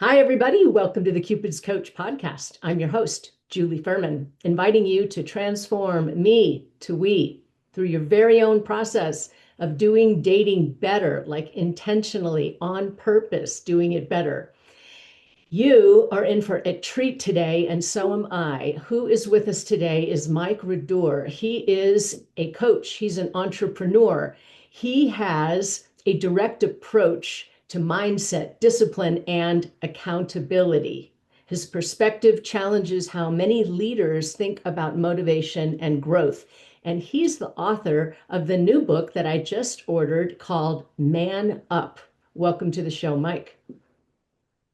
Hi, everybody. Welcome to the Cupid's Coach podcast. I'm your host, Julie Ferman, inviting you to transform me to we through your very own process of doing dating better, like intentionally, on purpose, doing it better. You are in for a treat today, and so am I. Who is with us today is Mike Radoor. He is a coach, he's an entrepreneur. He has a direct approach to mindset, discipline, and accountability. His perspective challenges how many leaders think about motivation and growth. And he's the author of the new book that I just ordered called Man Up. Welcome to the show, Mike.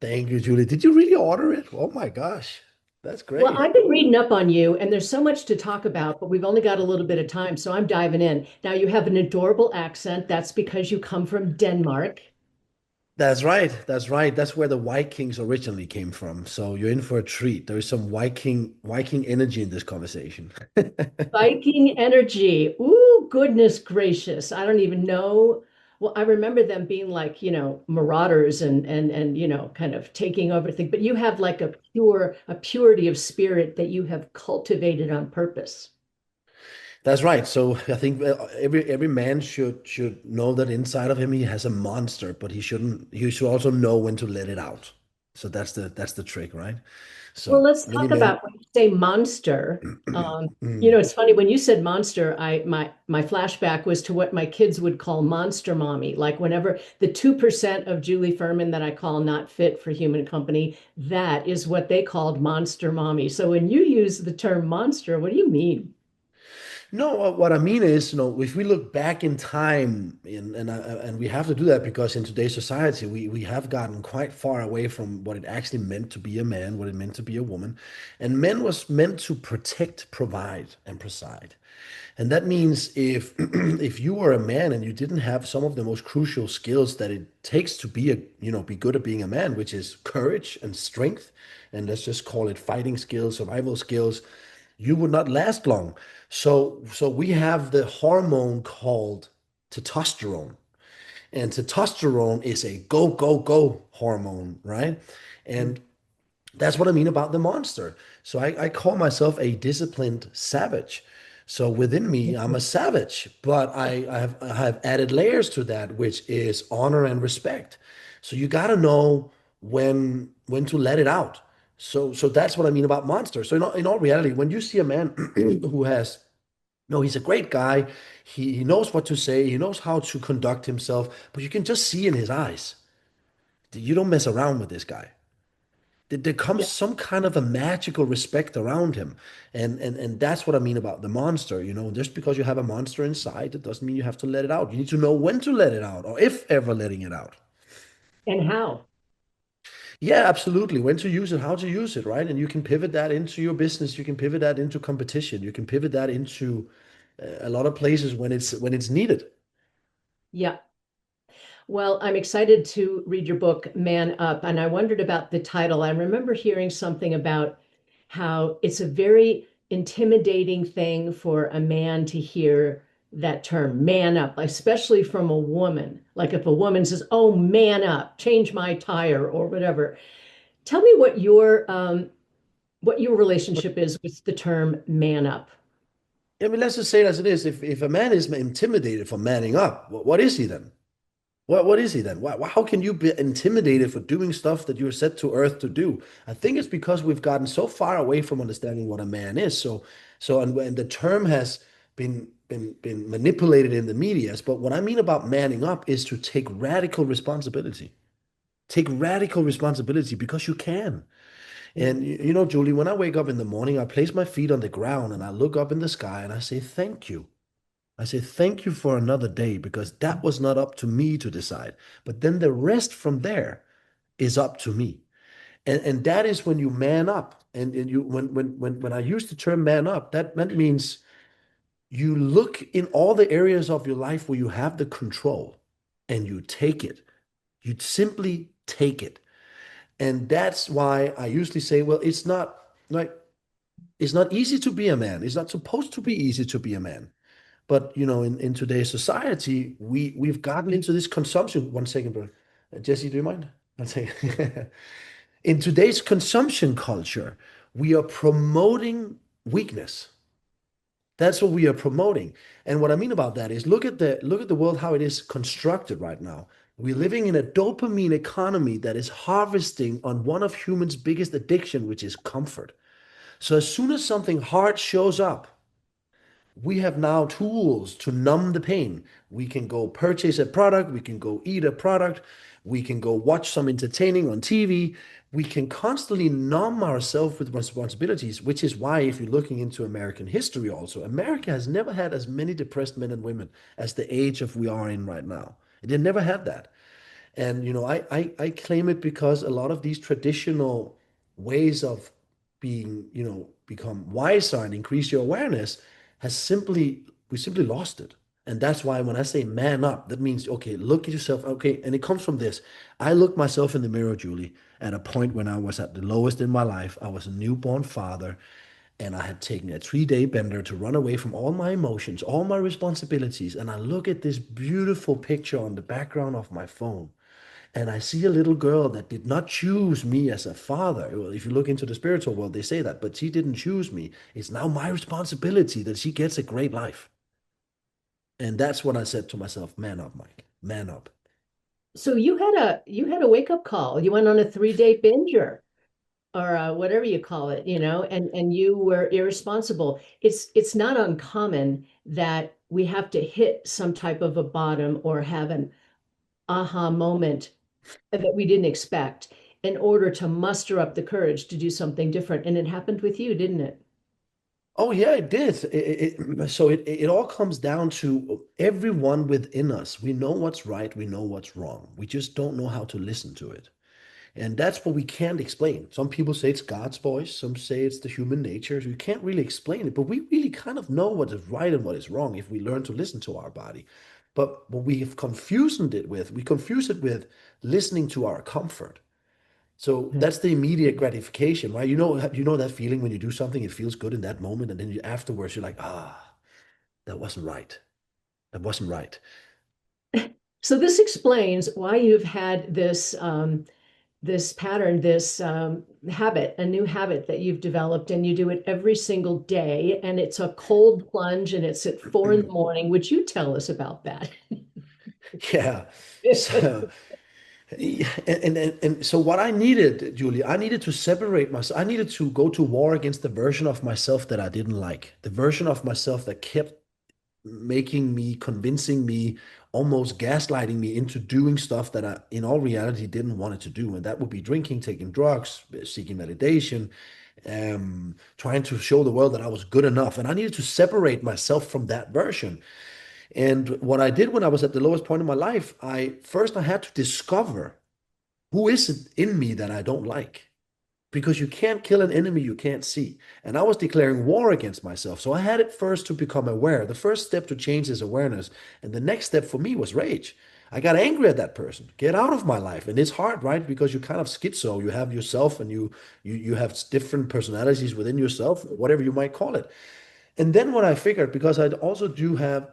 Thank you, Julie. Did you really order it? Oh my gosh, that's Well, great. I've been reading up on you, and there's so much to talk about, but we've only got a little bit of time, so I'm diving in. Now, you have an adorable accent. That's because you come from Denmark. That's right. That's right. That's where the Vikings originally came from. So you're in for a treat. There is some Viking energy in this conversation. Viking energy. Ooh, goodness gracious. I don't even know. Well, I remember them being like, marauders and kind of taking over things, but you have like a purity of spirit that you have cultivated on purpose. That's right. So I think every man should know that inside of him he has a monster, but he shouldn't. He should also know when to let it out. So that's the trick, right? Well, So let's many talk men. about when you say monster. It's funny when you said monster, my flashback was to what my kids would call monster mommy. Like whenever the 2% of Julie Ferman that I call not fit for human company, that is what they called monster mommy. So when you use the term monster, what do you mean? No, what I mean is, if we look back in time, and we have to do that because in today's society, we have gotten quite far away from what it actually meant to be a man, what it meant to be a woman, and men was meant to protect, provide, and preside. And that means if if you were a man and you didn't have some of the most crucial skills that it takes to be be good at being a man, which is courage and strength, and let's just call it fighting skills, survival skills, you would not last long. So we have the hormone called testosterone. And testosterone is a go, go, go hormone, right? And that's what I mean about the monster. So I call myself a disciplined savage. So within me, I'm a savage, but I have added layers to that, which is honor and respect. So you got to know when to let it out. So that's what I mean about monster. So in all reality, when you see a man who has no, he's a great guy. He knows what to say. He knows how to conduct himself, but you can just see in his eyes that you don't mess around with this guy. There comes Yeah. some kind of a magical respect around him. And that's what I mean about the monster. Just because you have a monster inside, it doesn't mean you have to let it out. You need to know when to let it out, or if ever letting it out. And how? Yeah, absolutely. When to use it, how to use it, right? And you can pivot that into your business. You can pivot that into competition. You can pivot that into a lot of places when it's needed. Yeah. Well, I'm excited to read your book, Man Up, and I wondered about the title. I remember hearing something about how it's a very intimidating thing for a man to hear that term, man up, especially from a woman. Like if a woman says, "Oh, man up, change my tire," or whatever. Tell me what your relationship is with the term man up. I mean, let's just say it as it is. If a man is intimidated for manning up, what is he then? What is he then? How can you be intimidated for doing stuff that you're set to earth to do? I think it's because we've gotten so far away from understanding what a man is. And the term has been manipulated in the medias. But what I mean about manning up is to take radical responsibility. Take radical responsibility because you can. And Julie, when I wake up in the morning, I place my feet on the ground and I look up in the sky and I say, thank you. I say, thank you for another day because that was not up to me to decide. But then the rest from there is up to me. And that is when you man up. And you when I use the term man up, that means you look in all the areas of your life where you have the control and you take it. You simply take it. And that's why I usually say, well, it's not easy to be a man. It's not supposed to be easy to be a man. But in today's society, we've gotten into this consumption. One second, bro. Jesse, do you mind? One second. In today's consumption culture, we are promoting weakness. That's what we are promoting. And what I mean about that is look at the world how it is constructed right now. We're living in a dopamine economy that is harvesting on one of humans' biggest addiction, which is comfort. So as soon as something hard shows up, we have now tools to numb the pain. We can go purchase a product, we can go eat a product, we can go watch some entertaining on TV. We can constantly numb ourselves with responsibilities, which is why, if you're looking into American history also, America has never had as many depressed men and women as the age of we are in right now. They never had that. And I claim it because a lot of these traditional ways of being, become wiser and increase your awareness has simply we simply lost it. And that's why when I say man up, that means okay, look at yourself. Okay, and it comes from this. I looked myself in the mirror, Julie, at a point when I was at the lowest in my life. I was a newborn father, and I had taken a 3-day bender to run away from all my emotions, all my responsibilities. And I look at this beautiful picture on the background of my phone. And I see a little girl that did not choose me as a father. Well, if you look into the spiritual world, they say that, but she didn't choose me. It's now my responsibility that she gets a great life. And that's what I said to myself, man up, Mike, man up. So you had a wake up call. You went on a 3-day binger or whatever you call it, and you were irresponsible. It's not uncommon that we have to hit some type of a bottom or have an aha moment that we didn't expect in order to muster up the courage to do something different. And it happened with you, didn't it? Oh yeah, it did. So it all comes down to everyone within us. We know what's right, we know what's wrong. We just don't know how to listen to it. And that's what we can't explain. Some people say it's God's voice, some say it's the human nature. We can't really explain it, but we really kind of know what is right and what is wrong if we learn to listen to our body. But what we have we confuse it with listening to our comfort. So Mhm. that's the immediate gratification, right? You know that feeling when you do something, it feels good in that moment, and then afterwards you're like, that wasn't right. That wasn't right. So this explains why you've had this pattern, this habit, a new habit that you've developed, and you do it every single day. And it's a cold plunge, and it's at 4 in the morning. Would you tell us about that? Yeah. So and so what I needed, Julie, I needed to separate myself. I needed to go to war against the version of myself that I didn't like, the version of myself that kept making me, convincing me, almost gaslighting me into doing stuff that I, in all reality, didn't want it to do. And that would be drinking, taking drugs, seeking validation, trying to show the world that I was good enough. And I needed to separate myself from that version. And what I did when I was at the lowest point in my life, I had to discover who is it in me that I don't like? Because you can't kill an enemy you can't see. And I was declaring war against myself. So I had it first to become aware. The first step to change is awareness. And the next step for me was rage. I got angry at that person. Get out of my life. And it's hard, right? Because you kind of schizo. You have yourself and you have different personalities within yourself, whatever you might call it. And then what I figured, because I also do have,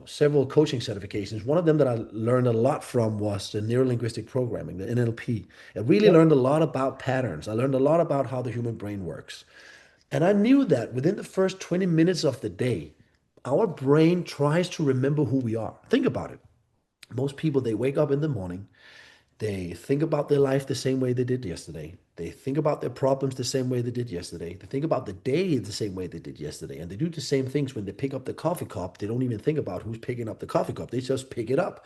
several coaching certifications. One of them that I learned a lot from was the neuro-linguistic programming, the NLP. I really Yep. learned a lot about patterns. I learned a lot about how the human brain works. And I knew that within the first 20 minutes of the day, our brain tries to remember who we are. Think about it. Most people, they wake up in the morning, they think about their life the same way they did yesterday. They think about their problems the same way they did yesterday. They think about the day the same way they did yesterday. And they do the same things when they pick up the coffee cup. They don't even think about who's picking up the coffee cup. They just pick it up.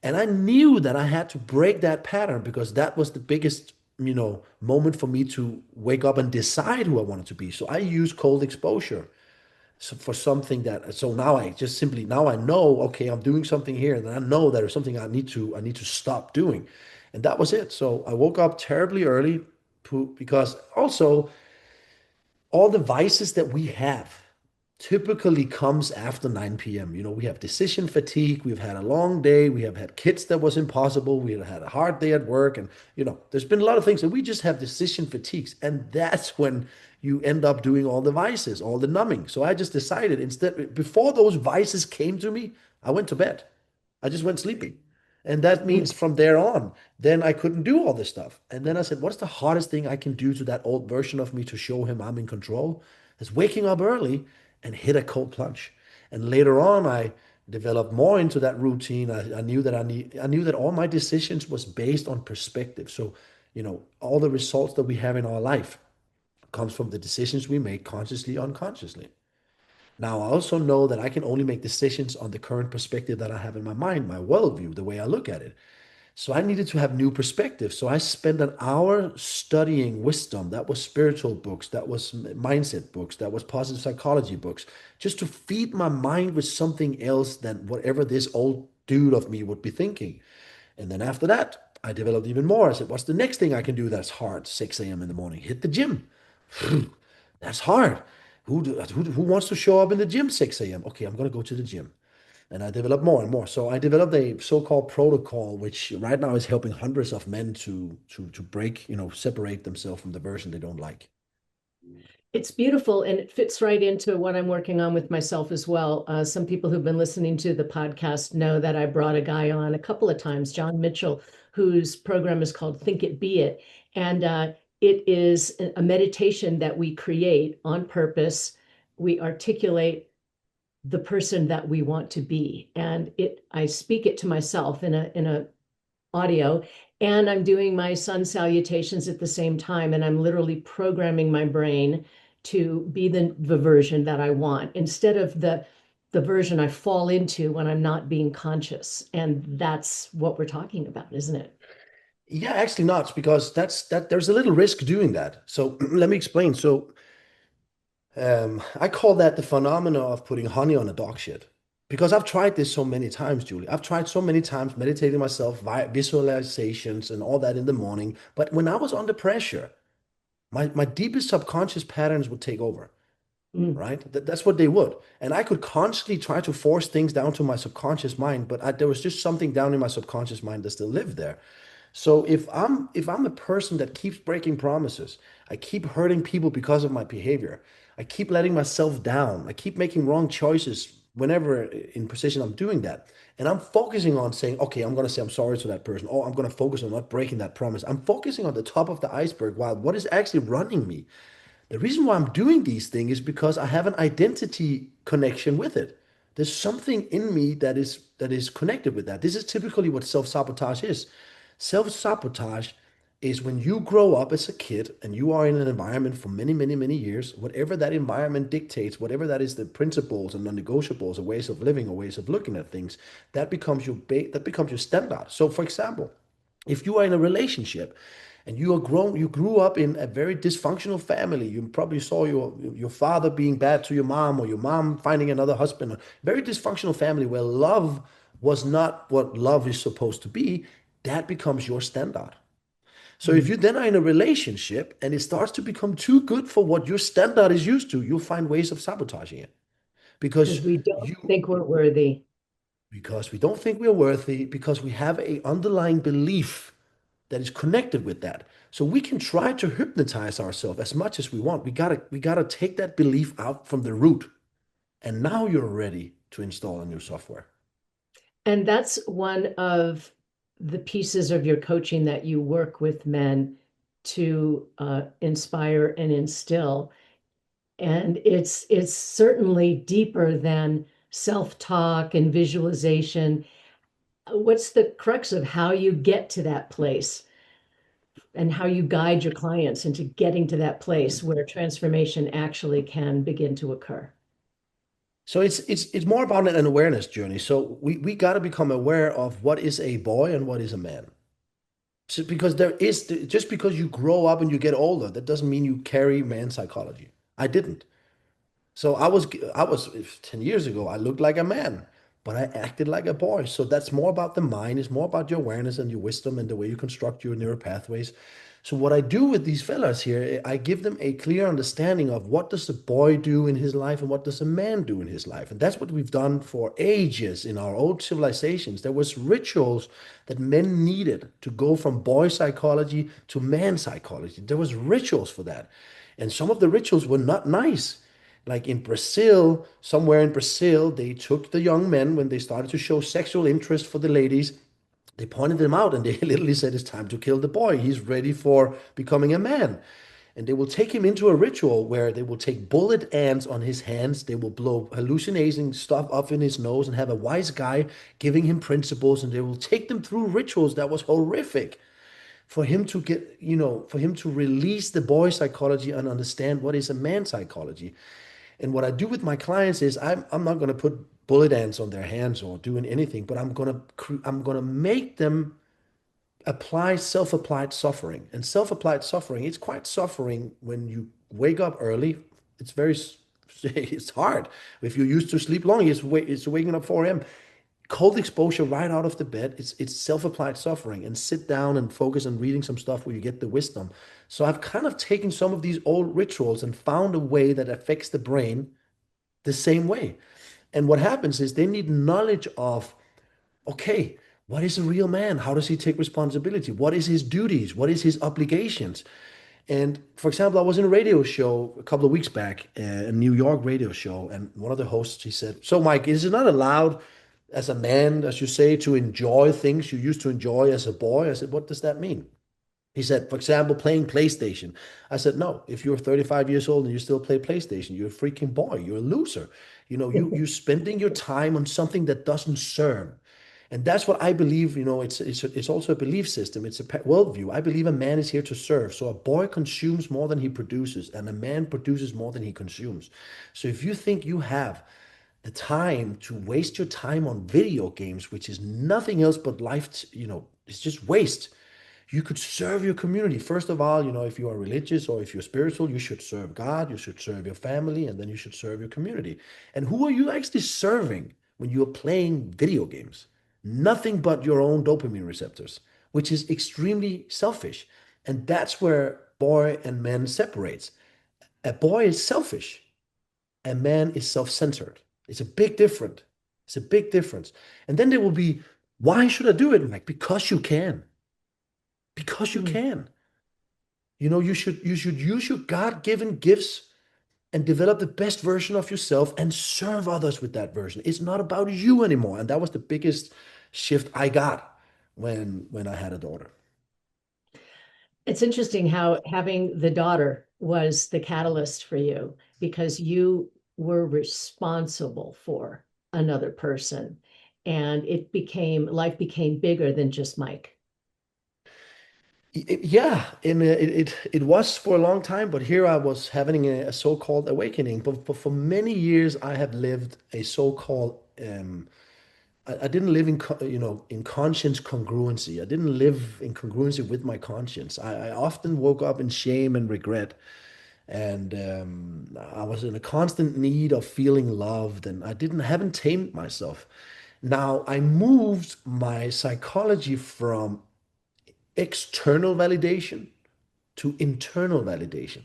And I knew that I had to break that pattern because that was the biggest, moment for me to wake up and decide who I wanted to be. So I used cold exposure for something that so now I just simply now I know okay I'm doing something here and I know that there's something I need to stop doing, and that was it. So I woke up terribly early because also all the vices that we have typically comes after 9 p.m. We have decision fatigue, we've had a long day, we have had kids that was impossible, we have had a hard day at work, and there's been a lot of things, and we just have decision fatigues, and that's when you end up doing all the vices, all the numbing. So I just decided instead, before those vices came to me, I went to bed. I just went sleeping. And that Mm. means from there on, then I couldn't do all this stuff. And then I said, what's the hardest thing I can do to that old version of me to show him I'm in control? Is waking up early and hit a cold plunge. And later on, I developed more into that routine. I knew that I knew that all my decisions was based on perspective. So, all the results that we have in our life comes from the decisions we make consciously, unconsciously. Now, I also know that I can only make decisions on the current perspective that I have in my mind, my worldview, the way I look at it. So I needed to have new perspectives. So I spent an hour studying wisdom. That was spiritual books, that was mindset books, that was positive psychology books, just to feed my mind with something else than whatever this old dude of me would be thinking. And then after that, I developed even more. I said, what's the next thing I can do that's hard? 6 a.m. in the morning, hit the gym. That's hard. Who wants to show up in the gym 6 a.m.? Okay, I'm going to go to the gym. And I developed more and more. So I developed a so-called protocol, which right now is helping hundreds of men to break, separate themselves from the version they don't like. It's beautiful and it fits right into what I'm working on with myself as well. Some people who've been listening to the podcast know that I brought a guy on a couple of times, John Mitchell, whose program is called Think It, Be It. And it is a meditation that we create on purpose. We articulate the person that we want to be. And I speak it to myself in a audio, and I'm doing my sun salutations at the same time. And I'm literally programming my brain to be the version that I want instead of the version I fall into when I'm not being conscious. And that's what we're talking about, isn't it? Yeah, actually not, because there's a little risk doing that. So let me explain. So I call that the phenomena of putting honey on a dog shit. Because I've tried this so many times, Julie. I've tried so many times meditating myself, visualizations and all that in the morning. But when I was under pressure, my deepest subconscious patterns would take over, Mm. right? That's what they would. And I could constantly try to force things down to my subconscious mind, but there was just something down in my subconscious mind that still lived there. So if I'm a person that keeps breaking promises, I keep hurting people because of my behavior, I keep letting myself down, I keep making wrong choices whenever in precision I'm doing that. And I'm focusing on saying, okay, I'm going to say I'm sorry to that person. Oh, I'm going to focus on not breaking that promise. I'm focusing on the top of the iceberg while what is actually running me. The reason why I'm doing these things is because I have an identity connection with it. There's something in me that is connected with that. This is typically what self-sabotage is. Self-sabotage is when you grow up as a kid and you are in an environment for many, many, many years, whatever that environment dictates, whatever that is the principles and non-negotiables or ways of living or ways of looking at things, that becomes your standard. So for example, if you are in a relationship and you grew up in a very dysfunctional family, you probably saw your father being bad to your mom or your mom finding another husband, a very dysfunctional family where love was not what love is supposed to be, that becomes your standard. So if Mm. you then are in a relationship and it starts to become too good for what your standard is used to, you'll find ways of sabotaging it Because because we don't you think we're worthy. because we don't think we're worthy, because we have a underlying belief that is connected with that. So we can try to hypnotize ourselves as much as we want. We gotta take that belief out from the root. And now you're ready to install a new software. And that's one of the pieces of your coaching that you work with men to inspire and instill. And it's certainly deeper than self-talk and visualization. What's the crux of how you get to that place and how you guide your clients into getting to that place where transformation actually can begin to occur? So it's more about an awareness journey. So we got to become aware of what is a boy and what is a man. So because just because you grow up and you get older, that doesn't mean you carry man psychology. I didn't. So I was 10 years ago, I looked like a man, but I acted like a boy. So that's more about the mind, it's more about your awareness and your wisdom and the way you construct your neural pathways. So what I do with these fellas here, I give them a clear understanding of what does a boy do in his life and what does a man do in his life. And that's what we've done for ages in our old civilizations. There was rituals that men needed to go from boy psychology to man psychology. There was rituals for that. And some of the rituals were not nice. Like in Brazil, somewhere in Brazil, they took the young men when they started to show sexual interest for the ladies. They pointed him out and they literally said, it's time to kill the boy. He's ready for becoming a man. And they will take him into a ritual where they will take bullet ants on his hands. They will blow hallucinating stuff up in his nose and have a wise guy giving him principles. And they will take them through rituals that was horrific for him to get, for him to release the boy psychology and understand what is a man psychology. And what I do with my clients is I'm not going to put bullet ants on their hands or doing anything, but I'm going to make them apply self-applied suffering. And self-applied suffering, it's quite suffering when you wake up early. It's very it's hard. If you're used to sleep long, it's waking up 4 a.m. Cold exposure right out of the bed. It's self-applied suffering. And sit down and focus on reading some stuff where you get the wisdom. So I've kind of taken some of these old rituals and found a way that affects the brain the same way. And what happens is they need knowledge of, okay, what is a real man? How does he take responsibility? What is his duties? What is his obligations? And for example, I was in a radio show a couple of weeks back, a New York radio show, and one of the hosts, he said, "So Mike, is it not allowed as a man, as you say, to enjoy things you used to enjoy as a boy?" I said, "What does that mean?" He said, "For example, playing PlayStation." I said, "No, if you're 35 years old and you still play PlayStation, you're a freaking boy. You're a loser. You're spending your time on something that doesn't serve." And that's what I believe, it's also a belief system. It's a worldview. I believe a man is here to serve. So a boy consumes more than he produces, and a man produces more than he consumes. So if you think you have the time to waste your time on video games, which is nothing else but life, it's just waste. You could serve your community. First of all, if you are religious or if you're spiritual, you should serve God, you should serve your family, and then you should serve your community. And who are you actually serving when you're playing video games? Nothing but your own dopamine receptors, which is extremely selfish. And that's where boy and man separates. A boy is selfish, a man is self-centered. It's a big difference. It's a big difference. And then there will be, why should I do it? Like, because you can. Because you Mm. can. You should use your God-given gifts and develop the best version of yourself and serve others with that version. It's not about you anymore. And that was the biggest shift I got when I had a daughter. It's interesting how having the daughter was the catalyst for you because you were responsible for another person and life became bigger than just Mike. Yeah, and it was for a long time, but here I was having a so-called awakening. But for many years, I have lived a so-called I didn't live in conscience congruency. I didn't live in congruency with my conscience. I often woke up in shame and regret, and I was in a constant need of feeling loved, and I didn't haven't tamed myself. Now I moved my psychology from external validation to internal validation.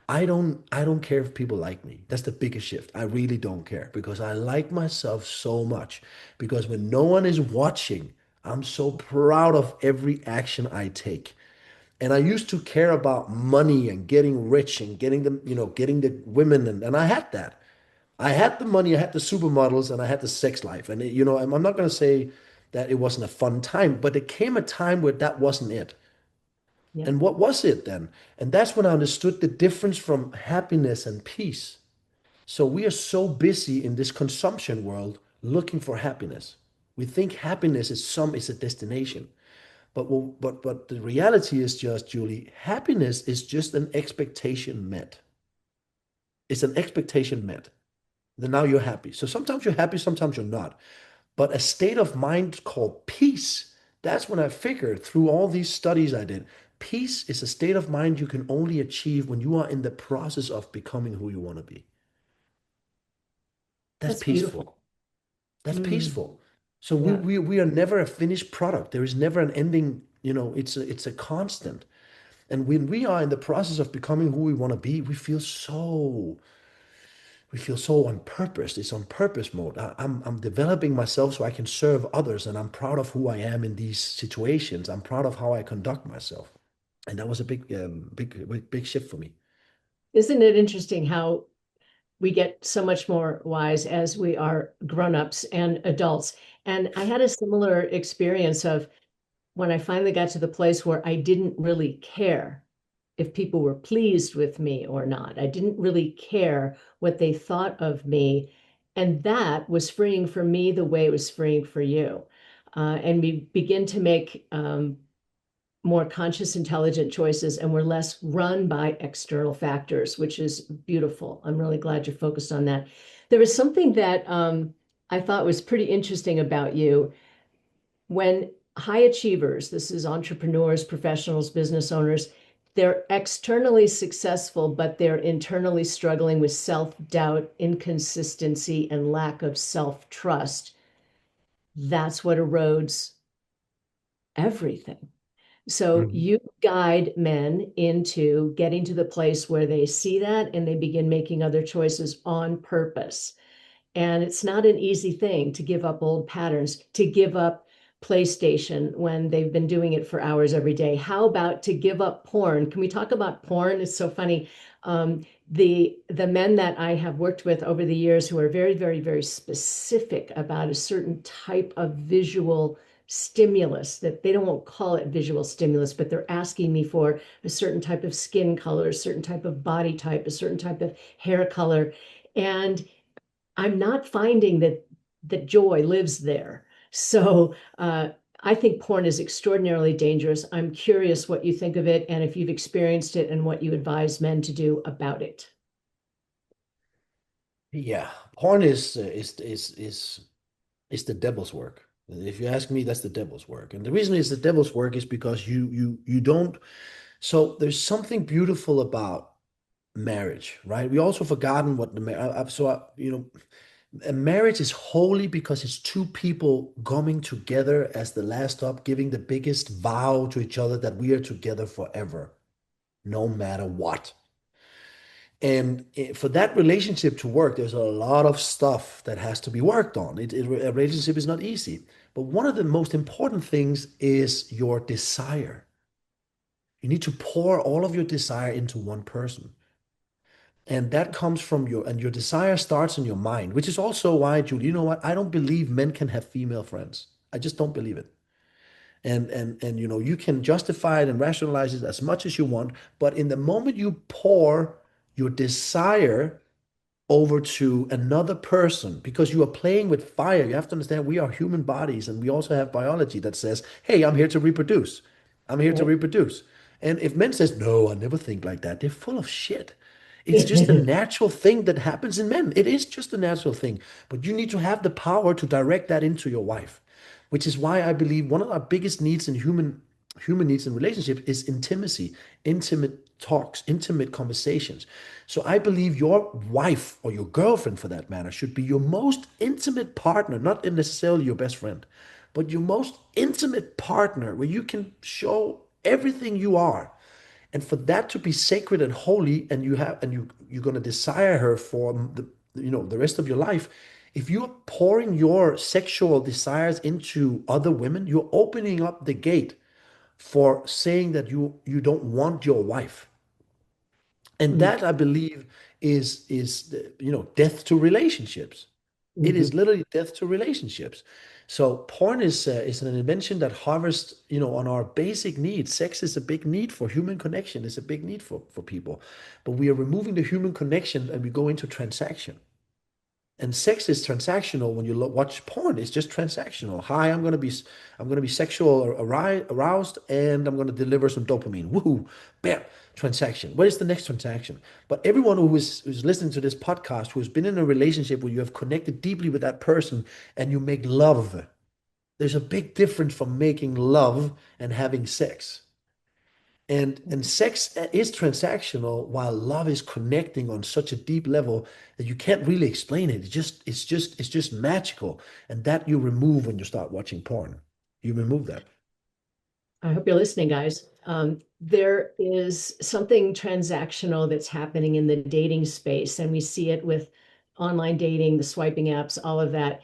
I don't care if people like me. That's the biggest shift. I really don't care because I like myself so much. Because when no one is watching, I'm so proud of every action I take. And I used to care about money and getting rich and getting them, getting the women and I had that. I had the money, I had the supermodels, and I had the sex life. And I'm not going to say that it wasn't a fun time, but there came a time where that wasn't it. Yeah, And what was it then? And that's when I understood the difference from happiness and peace. So we are so busy in this consumption world looking for happiness. We think happiness is a destination. But the reality is just, Julie, happiness is just an expectation met. It's an expectation met. Then now you're happy. So sometimes you're happy, sometimes you're not. But a state of mind called peace, that's when I figured through all these studies I did, peace is a state of mind you can only achieve when you are in the process of becoming who you want to be. That's that's beautiful. peaceful. That's Mm, peaceful. So we, yeah, we we are never a finished product. There is never an ending, it's a constant. And when we are in the process of becoming who we want to be, we feel so on purpose. It's on purpose mode. I'm developing myself so I can serve others, and I'm proud of who I am in these situations. I'm proud of how I conduct myself, and that was a big shift for me. isn't it interesting how we get so much more wise as we are grown-ups and adults. And I had a similar experience of when I finally got to the place where I didn't really care if people were pleased with me or not. I didn't really care what they thought of me. And that was freeing for me the way it was freeing for you. And we begin to make more conscious, intelligent choices, and we're less run by external factors, which is beautiful. I'm really glad you're focused on that. There was something that I thought was pretty interesting about you. When high achievers, this is entrepreneurs, professionals, business owners, they're externally successful, but they're internally struggling with self-doubt, inconsistency, and lack of self-trust. That's what erodes everything. So Mhm. you guide men into getting to the place where they see that and they begin making other choices on purpose. And it's not an easy thing to give up old patterns, to give up PlayStation when they've been doing it for hours every day. How about to give up porn? Can we talk about porn? It's so funny. The men that I have worked with over the years who are very, very, very specific about a certain type of visual stimulus that they don't call it visual stimulus, but they're asking me for a certain type of skin color, a certain type of body type, a certain type of hair color. And I'm not finding that joy lives there. So I think porn is extraordinarily dangerous. I'm curious what you think of it and if you've experienced it and what you advise men to do about it. Yeah, porn is the devil's work. If you ask me, that's the devil's work. And the reason it's the devil's work is because you don't. So there's something beautiful about marriage, right? We also forgotten what a marriage is holy because it's two people coming together as the last stop, giving the biggest vow to each other that we are together forever, no matter what. And for that relationship to work, there's a lot of stuff that has to be worked on. A relationship is not easy. But one of the most important things is your desire. You need to pour all of your desire into one person. And that comes from and your desire starts in your mind, which is also why, Julie, you know what? I don't believe men can have female friends. I just don't believe it. And you can justify it and rationalize it as much as you want, but in the moment you pour your desire over to another person because you are playing with fire. You have to understand we are human bodies and we also have biology that says, hey, I'm here to reproduce. I'm here to Right. reproduce. And if men says, no, I never think like that, they're full of shit. It's just a natural thing that happens in men. It is just a natural thing. But you need to have the power to direct that into your wife, which is why I believe one of our biggest needs in human needs in relationship is intimacy, intimate talks, intimate conversations. So I believe your wife or your girlfriend, for that matter, should be your most intimate partner, not necessarily your best friend, but your most intimate partner where you can show everything you are. And for that to be sacred and holy, and you're gonna desire her for the rest of your life. If you're pouring your sexual desires into other women, you're opening up the gate for saying that you don't want your wife. And Mm, that I believe is death to relationships. It mhm. is literally death to relationships. So porn is an invention that harvests on our basic needs. Sex is a big need for human connection. It's a big need for people, but we are removing the human connection and we go into transaction. And sex is transactional. When you watch porn, it's just transactional. Hi, I'm gonna be sexual aroused, and I'm gonna deliver some dopamine. Woohoo! Bam! Transaction. What is the next transaction? But everyone who's listening to this podcast, who has been in a relationship where you have connected deeply with that person and you make love, there's a big difference from making love and having sex. And sex is transactional while love is connecting on such a deep level that you can't really explain it. It's just magical. And that you remove when you start watching porn. You remove that. I hope you're listening, guys. There is something transactional that's happening in the dating space, and we see it with online dating, the swiping apps, all of that,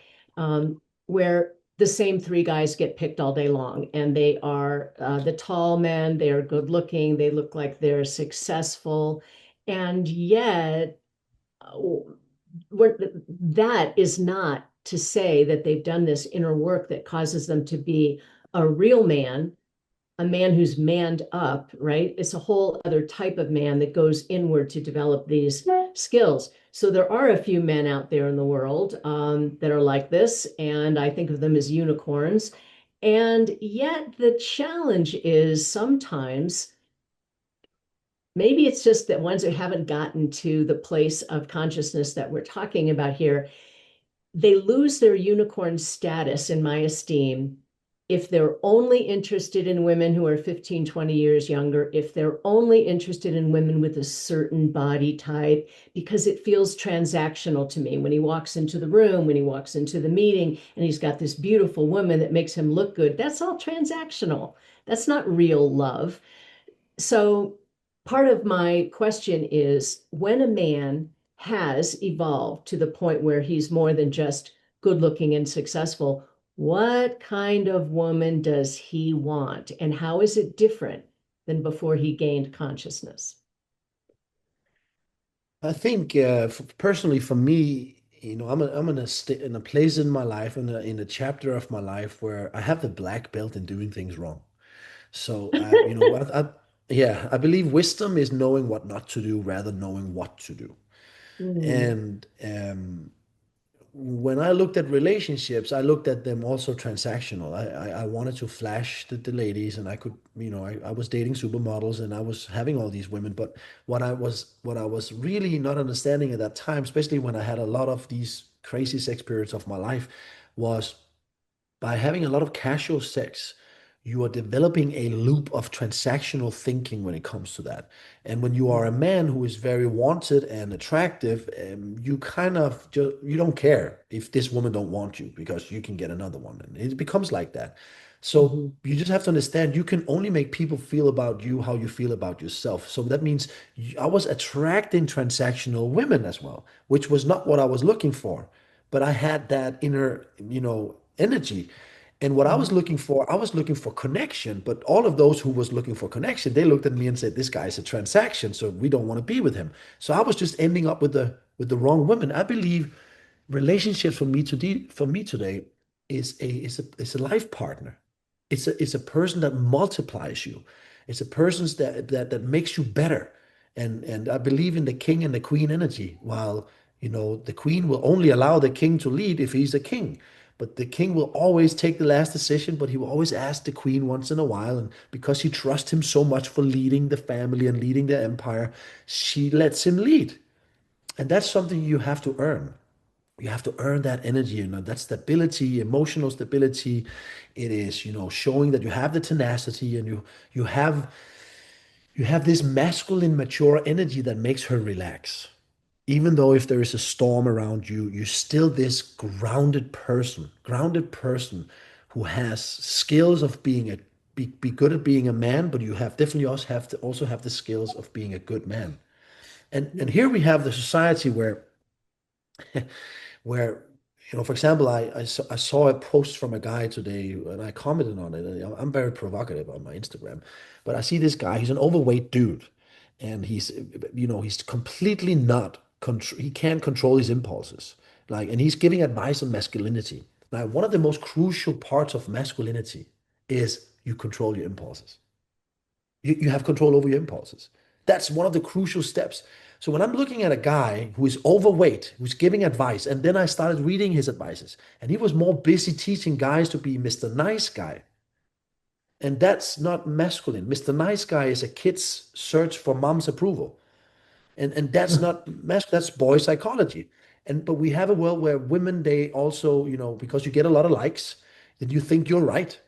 where the same three guys get picked all day long, and they are the tall men, they are good looking, they look like they're successful, and yet that is not to say that they've done this inner work that causes them to be a real man, a man who's manned up, right? It's a whole other type of man that goes inward to develop these skills. So there are a few men out there in the world that are like this, and I think of them as unicorns. And yet the challenge is sometimes maybe it's just that ones who haven't gotten to the place of consciousness that we're talking about here, they lose their unicorn status, in my esteem, if they're only interested in women who are 15, 20 years younger, if they're only interested in women with a certain body type, because it feels transactional to me. When he walks into the room, when he walks into the meeting, and he's got this beautiful woman that makes him look good, that's all transactional. That's not real love. So part of my question is, when a man has evolved to the point where he's more than just good looking and successful, what kind of woman does he want? And how is it different than before he gained consciousness? I think personally for me, I'm in a place in my life, in a chapter of my life where I have the black belt in doing things wrong. So yeah, I believe wisdom is knowing what not to do rather than knowing what to do. Mm, And when I looked at relationships, I looked at them also transactional. I wanted to flash the ladies, and I could, I was dating supermodels and I was having all these women. But what I was really not understanding at that time, especially when I had a lot of these crazy sex periods of my life, was by having a lot of casual sex, you are developing a loop of transactional thinking when it comes to that. And when you are a man who is very wanted and attractive, you kind of just you don't care if this woman don't want you because you can get another one, and it becomes like that. So mhm, you just have to understand you can only make people feel about you how you feel about yourself. So that means I was attracting transactional women as well, which was not what I was looking for, but I had that inner, energy. And what mhm, I was looking for connection, but all of those who was looking for connection, they looked at me and said, "This guy's a transaction, so we don't want to be with him." So I was just ending up with the wrong women. I believe relationships for me today is a life partner. It's a person that multiplies you. It's a person that makes you better. And I believe in the king and the queen energy. While the queen will only allow the king to lead if he's a king. But the king will always take the last decision, but he will always ask the queen once in a while. And because she trusts him so much for leading the family and leading the empire, she lets him lead. And that's something you have to earn. You have to earn that energy, that stability, emotional stability. It is, showing that you have the tenacity, and you have this masculine, mature energy that makes her relax. Even though if there is a storm around you, you're still this grounded person who has skills of be good at being a man, but you have definitely also have the skills of being a good man. And here we have the society where for example, I saw a post from a guy today and I commented on it. I'm very provocative on my Instagram, but I see this guy. He's an overweight dude, and he's completely not he can't control his impulses. And he's giving advice on masculinity. Now, one of the most crucial parts of masculinity is you control your impulses. You have control over your impulses. That's one of the crucial steps. So when I'm looking at a guy who is overweight, who's giving advice, and then I started reading his advices, and he was more busy teaching guys to be Mr. Nice Guy. And that's not masculine. Mr. Nice Guy is a kid's search for mom's approval. And that's not masculine, that's boy psychology. But we have a world where women, they also, because you get a lot of likes, then you think you're right.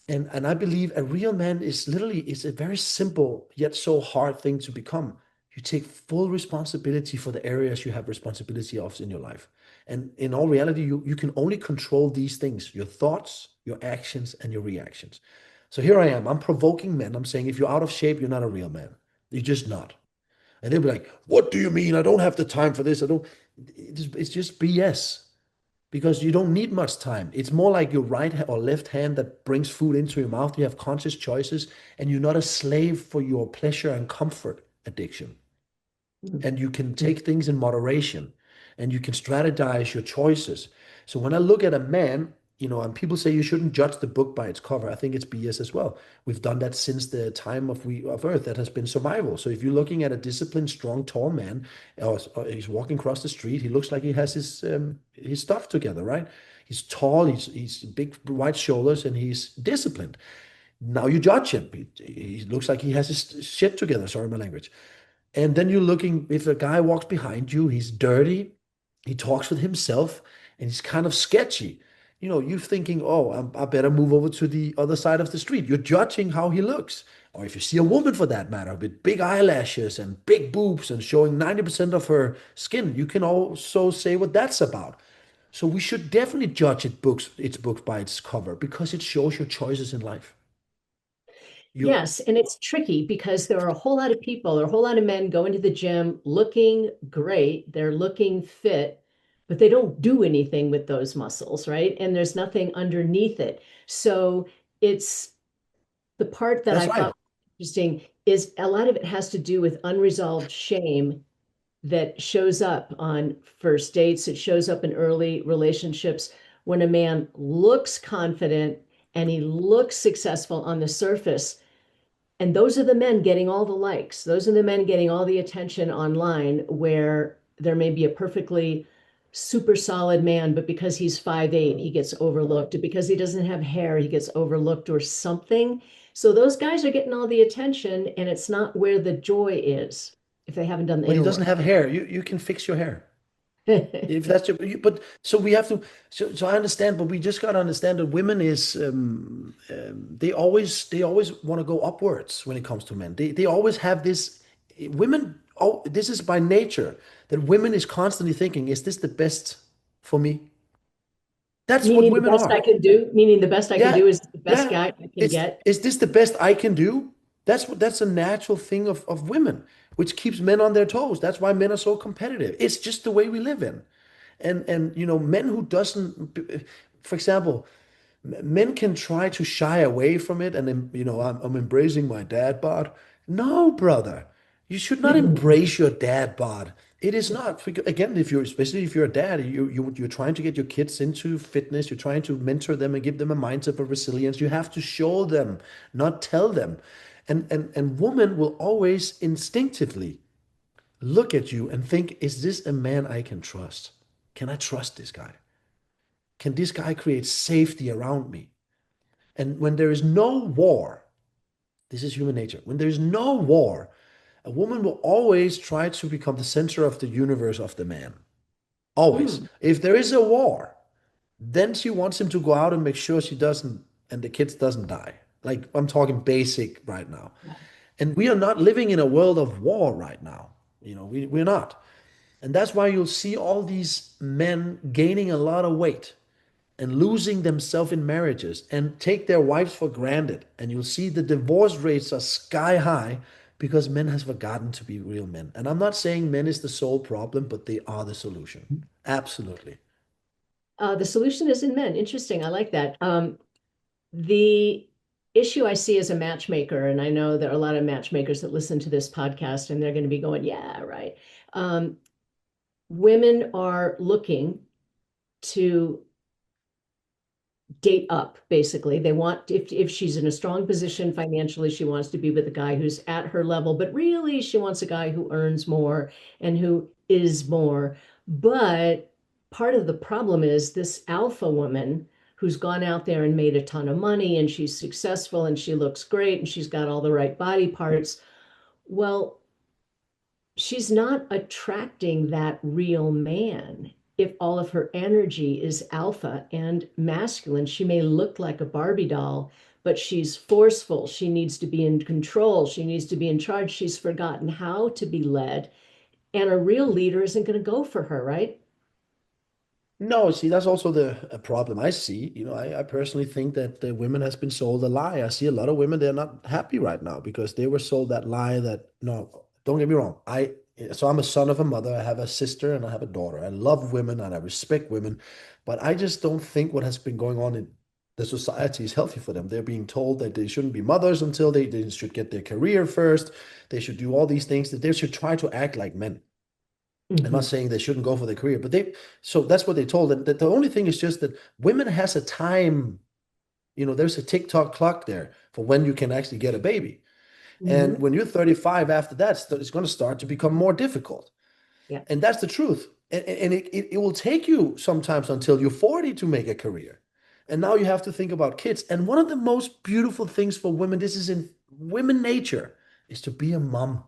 And I believe a real man is a very simple yet so hard thing to become. You take full responsibility for the areas you have responsibility of in your life. And in all reality, you can only control these things, your thoughts, your actions, and your reactions. So here I am. I'm provoking men. I'm saying if you're out of shape, you're not a real man. You're just not. And they'll be like, "What do you mean? I don't have the time for this. I don't." It's just BS because you don't need much time. It's more like your or left hand that brings food into your mouth. You have conscious choices, and you're not a slave for your pleasure and comfort addiction. And you can take things in moderation. and you can strategize your choices. So when I look at a man, and people say you shouldn't judge the book by its cover, I think it's BS as well. We've done that since the time of Earth. That has been survival. So if you're looking at a disciplined, strong, tall man, or he's walking across the street, he looks like he has his stuff together, right? He's tall, he's big, wide shoulders, and he's disciplined. Now you judge him. He looks like he has his shit together. Sorry, my language. And then you're looking, if a guy walks behind you, he's dirty, he talks with himself, and he's kind of sketchy. You're thinking, oh, I better move over to the other side of the street. You're judging how he looks. Or if you see a woman for that matter, with big eyelashes and big boobs and showing 90% of her skin, you can also say what that's about. So we should definitely judge its books by its cover because it shows your choices in life. You, Yes, and it's tricky because there are a whole lot of people or a whole lot of men going to the gym looking great, they're looking fit, but they don't do anything with those muscles, right? And there's nothing underneath it. So it's the part that that's I right. thought interesting is a lot of it has to do with unresolved shame that shows up on first dates. It shows up in early relationships when a man looks confident and he looks successful on the surface. And those are the men getting all the likes. Those are the men getting all the attention online where there may be a perfectly super solid man, but because he's 5'8", he gets overlooked. Because he doesn't have hair, he gets overlooked or something. So those guys are getting all the attention, and it's not where the joy is if they haven't done the But he inner doesn't work. have hair. You can fix your hair. If that's but so we have to, so I understand, but we just got to understand that women is they always want to go upwards when it comes to men. They always have this women. Oh, this is by nature that women is constantly thinking, is this the best for me? That's what Meaning the women best I are. can do, meaning the best I can Yeah, do is the best yeah. guy I can It's get. is this the best I can do? That's a natural thing of women, which keeps men on their toes. That's why men are so competitive. It's just the way we live in. And men who doesn't, for example, men can try to shy away from it, and then I'm embracing my dad bod. No, brother, you should not embrace your dad bod. It is not. Again, especially if you're a dad, you're trying to get your kids into fitness. You're trying to mentor them and give them a mindset of resilience. You have to show them, not tell them. And women will always instinctively look at you and think, is this a man I can trust? Can I trust this guy? Can this guy create safety around me? And when there is no war, this is human nature. When there is no war, a woman will always try to become the center of the universe of the man. Always. Hmm. If there is a war, then she wants him to go out and make sure she doesn't, and the kids doesn't die. Like I'm talking basic right now. And we are not living in a world of war right now. We're not. And that's why you'll see all these men gaining a lot of weight and losing themselves in marriages and take their wives for granted. And you'll see the divorce rates are sky high because men has forgotten to be real men. And I'm not saying men is the sole problem, but they are the solution. Absolutely. The solution is in men. Interesting. I like that. The issue I see as a matchmaker, and I know there are a lot of matchmakers that listen to this podcast and they're going to be going, yeah, right. Women are looking to date up, basically. They want, if she's in a strong position financially, she wants to be with a guy who's at her level, but really she wants a guy who earns more and who is more. But part of the problem is this alpha woman who's gone out there and made a ton of money and she's successful and she looks great and she's got all the right body parts. Well, she's not attracting that real man. If all of her energy is alpha and masculine, she may look like a Barbie doll, but she's forceful. She needs to be in control. She needs to be in charge. She's forgotten how to be led. And a real leader isn't going to go for her, right? No, see, that's also the a problem I see. I personally think that the women has been sold a lie. I see a lot of women, they're not happy right now because they were sold that lie that, no, don't get me wrong. So I'm a son of a mother. I have a sister and I have a daughter. I love women and I respect women, but I just don't think what has been going on in the society is healthy for them. They're being told that they shouldn't be mothers until they should get their career first. They should do all these things, that they should try to act like men. I'm not Hmm. saying they shouldn't go for their career, but so that's what they told. And that the only thing is just that women has a time, there's a TikTok clock there for when you can actually get a baby. And Hmm. when you're 35 after that, it's going to start to become more difficult. Yeah. And that's the truth. And it will take you sometimes until you're 40 to make a career. And now you have to think about kids. And one of the most beautiful things for women, this is in women nature, is to be a mom,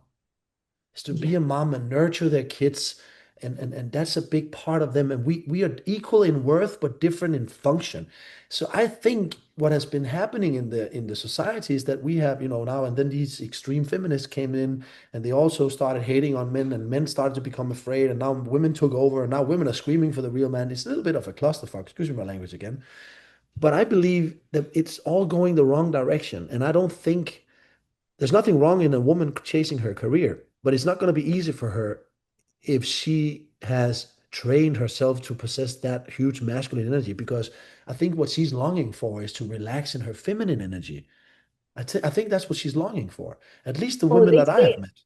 is to be Yeah. a mom and nurture their kids. And that's a big part of them. And we are equal in worth, but different in function. So I think what has been happening in the society is that we have, now and then these extreme feminists came in and they also started hating on men, and men started to become afraid, and now women took over, and now women are screaming for the real man. It's a little bit of a clusterfuck, excuse me my language again. But I believe that it's all going the wrong direction. And I don't think there's nothing wrong in a woman chasing her career, but it's not going to be easy for her if she has trained herself to possess that huge masculine energy, because I think what she's longing for is to relax in her feminine energy. I think that's what she's longing for, at least the Oh, women they that I have say met.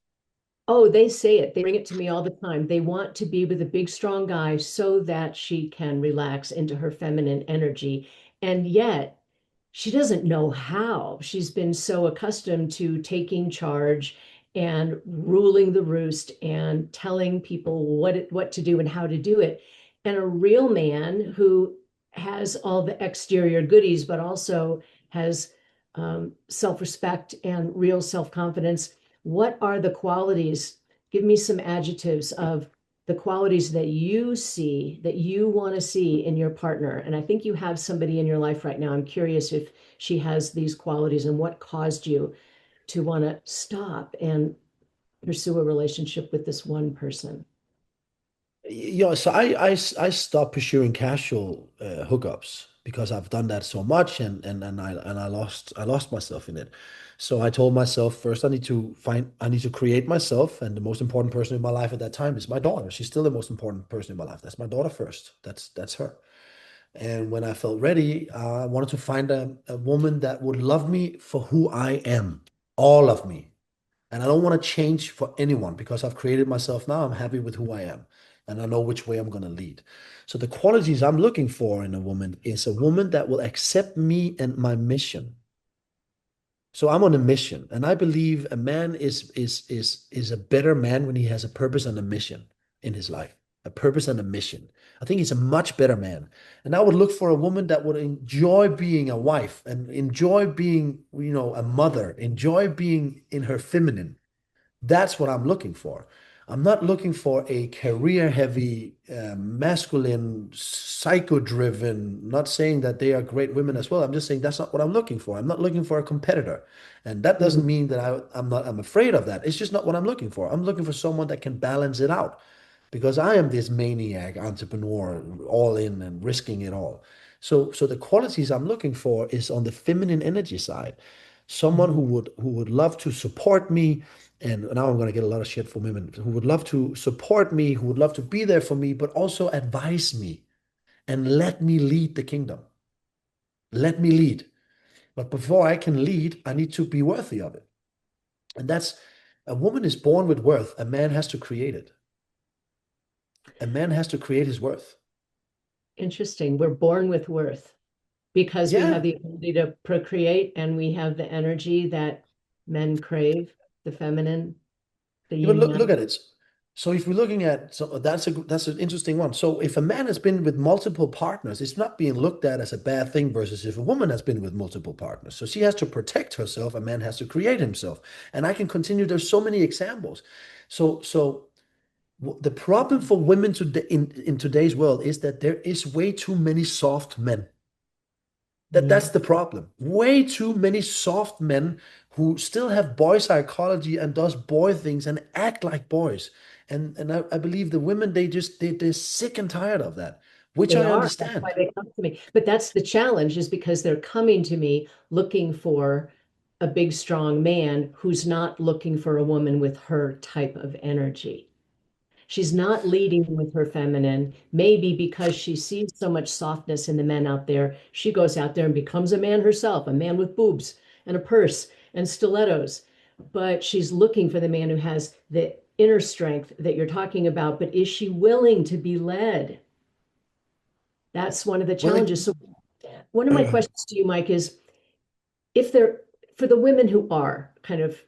Oh, they say it. They bring it to me all the time. They want to be with a big, strong guy so that she can relax into her feminine energy. And yet, she doesn't know how. She's been so accustomed to taking charge and ruling the roost and telling people what to do and how to do it. And a real man who has all the exterior goodies, but also has self-respect and real self-confidence. What are the qualities? Give me some adjectives of the qualities that you see that you want to see in your partner. And I think you have somebody in your life right now. I'm curious if she has these qualities and what caused you to want to stop and pursue a relationship with this one person. So I stopped pursuing casual hookups because I've done that so much, and I lost myself in it. So I told myself, first I need to create myself, and the most important person in my life at that time is my daughter. She's still the most important person in my life. That's my daughter first. That's her. And when I felt ready, I wanted to find a woman that would love me for who I am, all of me. And I don't want to change for anyone because I've created myself now. I'm happy with who I am. And I know which way I'm going to lead. So the qualities I'm looking for in a woman is a woman that will accept me and my mission. So I'm on a mission, and I believe a man is a better man when he has a purpose and a mission in his life, a purpose and a mission. I think he's a much better man. And I would look for a woman that would enjoy being a wife and enjoy being, a mother, enjoy being in her feminine. That's what I'm looking for. I'm not looking for a career-heavy, masculine, psycho-driven. Not saying that they are great women as well. I'm just saying that's not what I'm looking for. I'm not looking for a competitor, and that doesn't Mhm. mean that I'm afraid of that. It's just not what I'm looking for. I'm looking for someone that can balance it out, because I am this maniac entrepreneur, all in and risking it all. So the qualities I'm looking for is on the feminine energy side, someone Mhm. who would love to support me. And now I'm going to get a lot of shit from women who would love to support me, who would love to be there for me, but also advise me and let me lead the kingdom. Let me lead. But before I can lead, I need to be worthy of it. And that's a woman is born with worth. A man has to create it. A man has to create his worth. Interesting. We're born with worth because we have Yeah. the ability to procreate and we have the energy that men crave, the feminine, the Yeah, but yin look yang. at it. So if we're looking at, so that's an interesting one. So if a man has been with multiple partners, it's not being looked at as a bad thing versus if a woman has been with multiple partners. So she has to protect herself, a man has to create himself. And I can continue. There's so many examples. So the problem for women in today's world is that there is way too many soft men. That's Yeah, the problem. Way too many soft men who still have boy psychology and does boy things and act like boys. And I believe the women they're sick and tired of that, which they I are. That's why understand. they come to me. But that's the challenge, is because they're coming to me looking for a big, strong man who's not looking for a woman with her type of energy. She's not leading with her feminine, maybe because she sees so much softness in the men out there. She goes out there and becomes a man herself, a man with boobs and a purse and stilettos. But she's looking for the man who has the inner strength that you're talking about, but is she willing to be led? That's one of the Well, challenges. So one of my questions to you, Mike, is if they're for the women who are kind of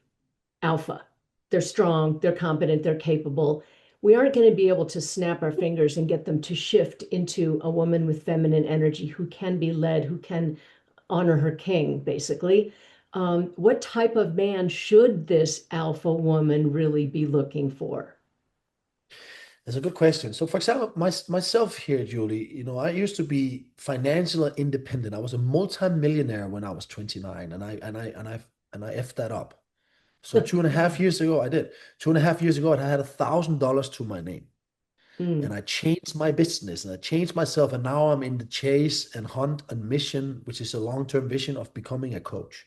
alpha, they're strong, they're competent, they're capable. We aren't going to be able to snap our fingers and get them to shift into a woman with feminine energy who can be led, who can honor her king, basically. What type of man should this alpha woman really be looking for? that's a good question. So, for example, myself here, Julie, I used to be financially independent. I was a multimillionaire when I was 29, and I effed that up. So 2.5 years ago, I did. 2.5 years ago, I had $1,000 to my name, and Mm, I changed my business and I changed myself, and now I'm in the chase and hunt and mission, which is a long-term vision of becoming a coach.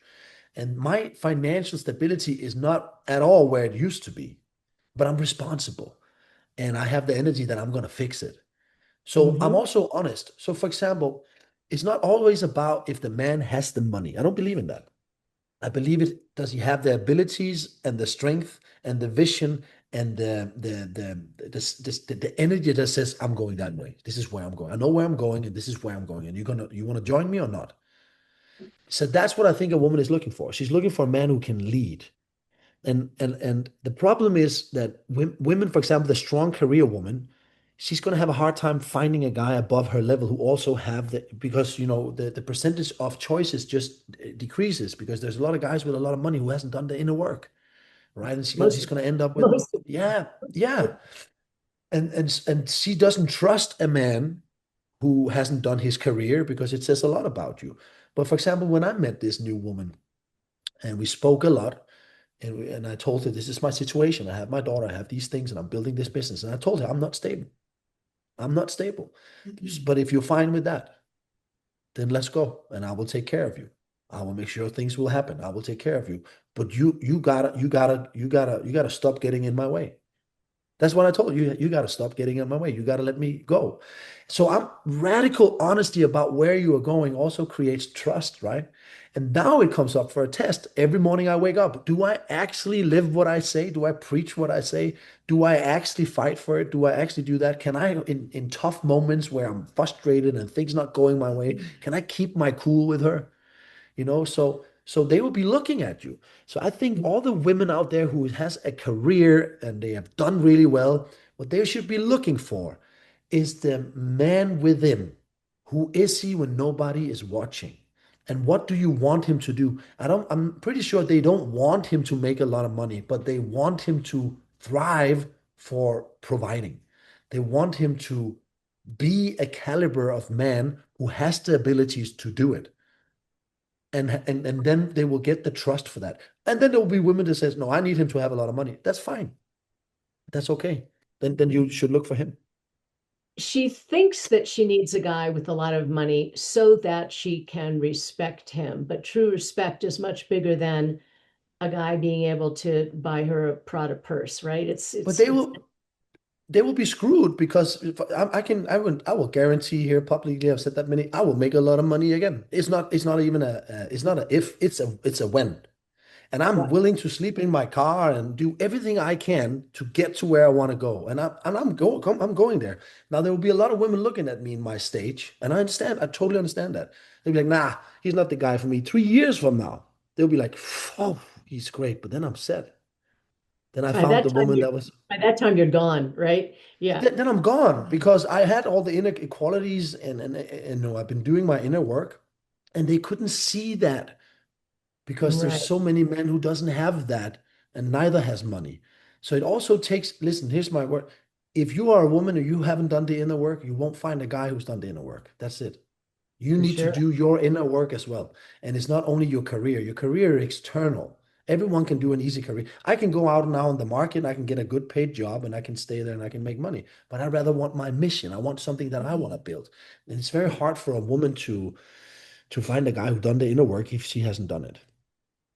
And my financial stability is not at all where it used to be, but I'm responsible and I have the energy that I'm going to fix it. So I'm mhm. also honest. So, for example, it's not always about if the man has the money. I don't believe in that. I believe it. Does he have the abilities and the strength and the vision and the energy that says I'm going that way. This is where I'm going. I know where I'm going, and this is where I'm going. And you want to join me or not? So that's what I think a woman is looking for. She's looking for a man who can lead. And the problem is that women, for example, the strong career woman, she's going to have a hard time finding a guy above her level who also have the because the percentage of choices just decreases because there's a lot of guys with a lot of money who hasn't done the inner work, right? And she's Most, going to end up with most. yeah, yeah, and she doesn't trust a man who hasn't done his career because it says a lot about you. But for example, when I met this new woman and we spoke a lot. And I told her, this is my situation. I have my daughter, I have these things, and I'm building this business. And I told her, I'm not stable. I'm not stable. But if you're fine with that, then let's go and I will take care of you. I will make sure things will happen. I will take care of you. But you gotta stop getting in my way. That's what I told you. You got to stop getting in my way. You got to let me go. So I'm radical honesty about where you are going also creates trust, right? And now it comes up for a test. Every morning I wake up. Do I actually live what I say? Do I preach what I say? Do I actually fight for it? Do I actually do that? Can I, in tough moments where I'm frustrated and things not going my way, can I keep my cool with her? So they will be looking at you. So I think all the women out there who has a career and they have done really well, what they should be looking for is the man within. Who is he when nobody is watching? And what do you want him to do? I'm pretty sure they don't want him to make a lot of money, but they want him to thrive for providing. They want him to be a caliber of man who has the abilities to do it, and then they will get the trust for that. And then there will be women that says, "No, I need him to have a lot of money." That's fine. That's okay. Then you should look for him. She thinks that she needs a guy with a lot of money so that she can respect him. But true respect is much bigger than a guy being able to buy her a Prada purse, right? But It's they will be screwed because if I will guarantee here publicly. I've said that many. I will make a lot of money again. It's not even it's not a if. It's a when. And I'm right. willing to sleep in my car and do everything I can to get to where I want to go. I'm going there. Now there will be a lot of women looking at me in my stage, and I understand. I totally understand that. They'll be like, "Nah, he's not the guy for me." 3 years from now, they'll be like, "Oh, he's great," but then I'm set. Then I By found that the time woman you're that was. by that time you're gone, right? Yeah. Then I'm gone because I had all the inner qualities, and I've been doing my inner work, and they couldn't see that because there's Right. so many men who doesn't have that and neither has money. So it also takes, listen, here's my word. If you are a woman and you haven't done the inner work, you won't find a guy who's done the inner work. That's it. You For need to sure. do your inner work as well. And it's not only your career. Your career is external. Everyone can do an easy career. I can go out now in the market and I can get a good paid job and I can stay there and I can make money. But I rather want my mission. I want something that I want to build. And it's very hard for a woman to find a guy who done the inner work if she hasn't done it.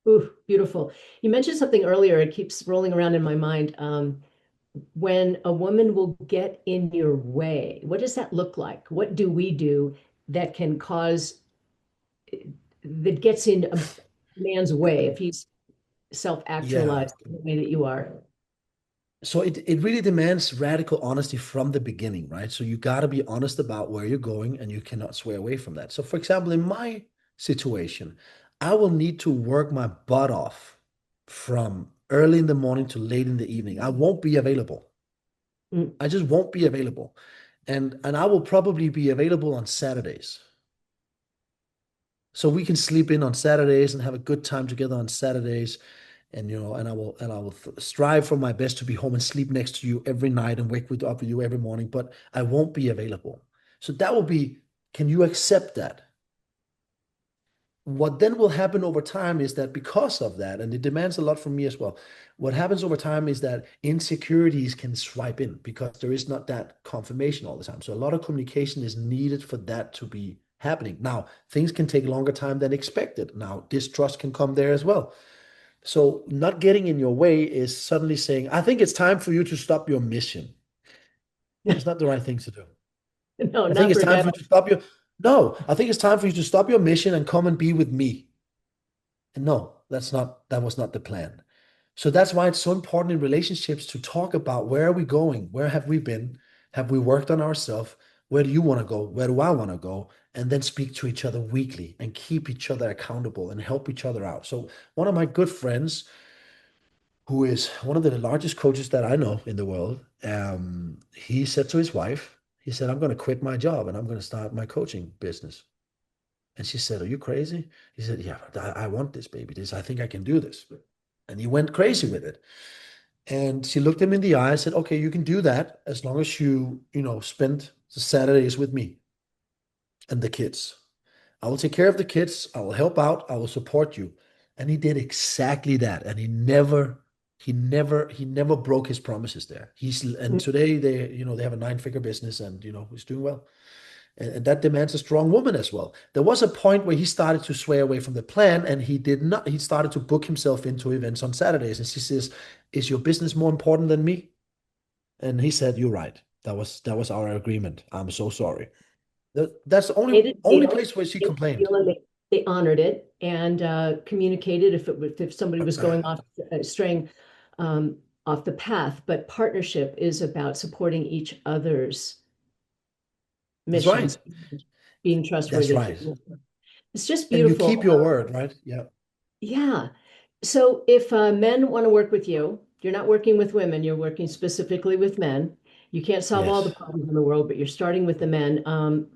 Ooh, beautiful. You mentioned something earlier. It keeps rolling around in my mind. When a woman will get in your way, what does that look like? What do we do that can cause that gets in a man's way if he's Yeah. self-actualized the way that you are? So it really demands radical honesty from the beginning, right? So you got to be honest about where you're going and you cannot sway away from that. So for example, in my situation, I will need to work my butt off from early in the morning to late in the evening. I won't be available. Mm. I just won't be available. And I will probably be available on Saturdays. So we can sleep in on Saturdays and have a good time together on Saturdays. And and I will strive for my best to be home and sleep next to you every night and up with you every morning, but I won't be available. So that will be, can you accept that? What then will happen over time is that because of that, and it demands a lot from me as well, what happens over time is that insecurities can swipe in because there is not that confirmation all the time. So a lot of communication is needed for that to be happening. Now, things can take longer time than expected. Now, distrust can come there as well. So not getting in your way is suddenly saying, I think it's time for you to stop your mission. It's not the right thing to do. No, I think not it's for time Deb. for you to stop your, no, I think it's time for you to stop your mission and come and be with me. And no, that was not the plan. So that's why it's so important in relationships to talk about where are we going? Where have we been? Have we worked on ourselves? Where do you want to go? Where do I want to go? And then speak to each other weekly and keep each other accountable and help each other out. So one of my good friends, who is one of the largest coaches that I know in the world, he said to his wife, he said, I'm going to quit my job and I'm going to start my coaching business. And she said, are you crazy? He said, yeah, but I want this, baby. I think I can do this. And he went crazy with it. And she looked him in the eye and said, okay, you can do that as long as spend the Saturdays with me and the kids. I will take care of the kids. I will help out. I will support you. And he did exactly that. And he never broke his promises there. And Mm. today they have a nine-figure business and, he's doing well. And that demands a strong woman as well. There was a point where he started to sway away from the plan and he started to book himself into events on Saturdays. And she says, is your business more important than me? And he said, you're right. That was our agreement. I'm so sorry. That's the only Made a only deal, place where she made a complained. deal, and they honored it and communicated if somebody was going off straying off the path. But partnership is about supporting each other's That's right. missions, being That's trustworthy. right. It's just And you keep beautiful. your word, right? Yeah. Yeah. So if men want to work with you, you're not working with women, you're working specifically with men. You can't solve all the Yes. problems in the world, but you're starting with the men.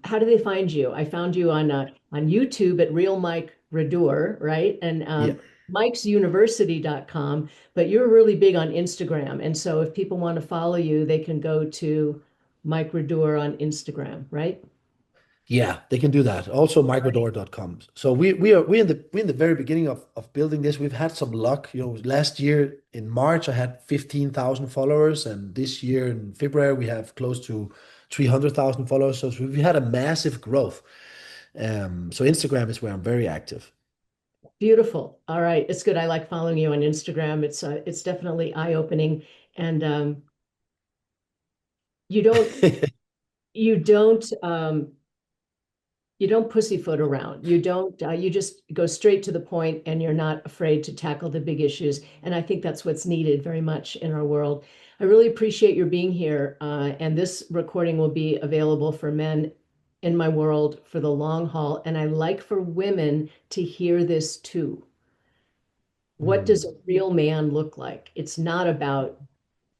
How do they find you? I found you on YouTube at Real Mike Radoor, right? And Yeah. mikesuniversity.com, but you're really big on Instagram. And so if people want to follow you, they can go to Mike Radoor on Instagram, right? Yeah, they can do that. Also microdor.com. So we're in the very beginning of building this. We've had some luck. Last year in March I had 15,000 followers, and this year in February we have close to 300,000 followers. So we've had a massive growth. So Instagram is where I'm very active. Beautiful. All right. It's good. I like following you on Instagram. It's definitely eye-opening. And you don't you don't you don't pussyfoot around. You just go straight to the point and you're not afraid to tackle the big issues. And I think that's what's needed very much in our world. I really appreciate your being here. And this recording will be available for men in my world for the long haul. And I like for women to hear this too. What does Hmm. a real man look like? It's not about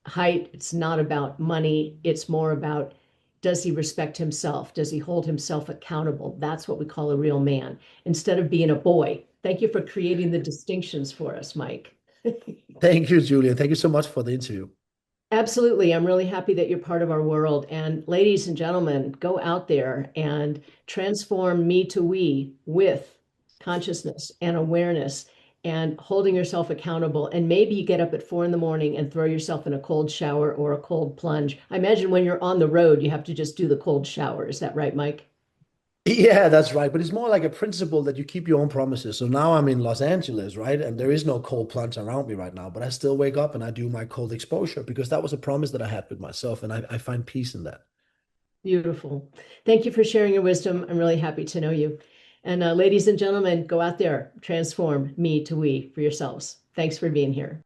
height, it's not about money, it's more about, does he respect himself? Does he hold himself accountable? That's what we call a real man instead of being a boy. Thank you for creating the distinctions for us, Mike. Thank you, Julian. Thank you so much for the interview. Absolutely. I'm really happy that you're part of our world. And ladies and gentlemen, go out there and transform me to we with consciousness and awareness and holding yourself accountable. And maybe you get up at 4 in the morning and throw yourself in a cold shower or a cold plunge. I imagine when you're on the road, you have to just do the cold shower. Is that right, Mike? Yeah, that's right. But it's more like a principle that you keep your own promises. So now I'm in Los Angeles, right? And there is no cold plunge around me right now, but I still wake up and I do my cold exposure because that was a promise that I had with myself. And I find peace in that. Beautiful. Thank you for sharing your wisdom. I'm really happy to know you. And ladies and gentlemen, go out there, transform me to we for yourselves. Thanks for being here.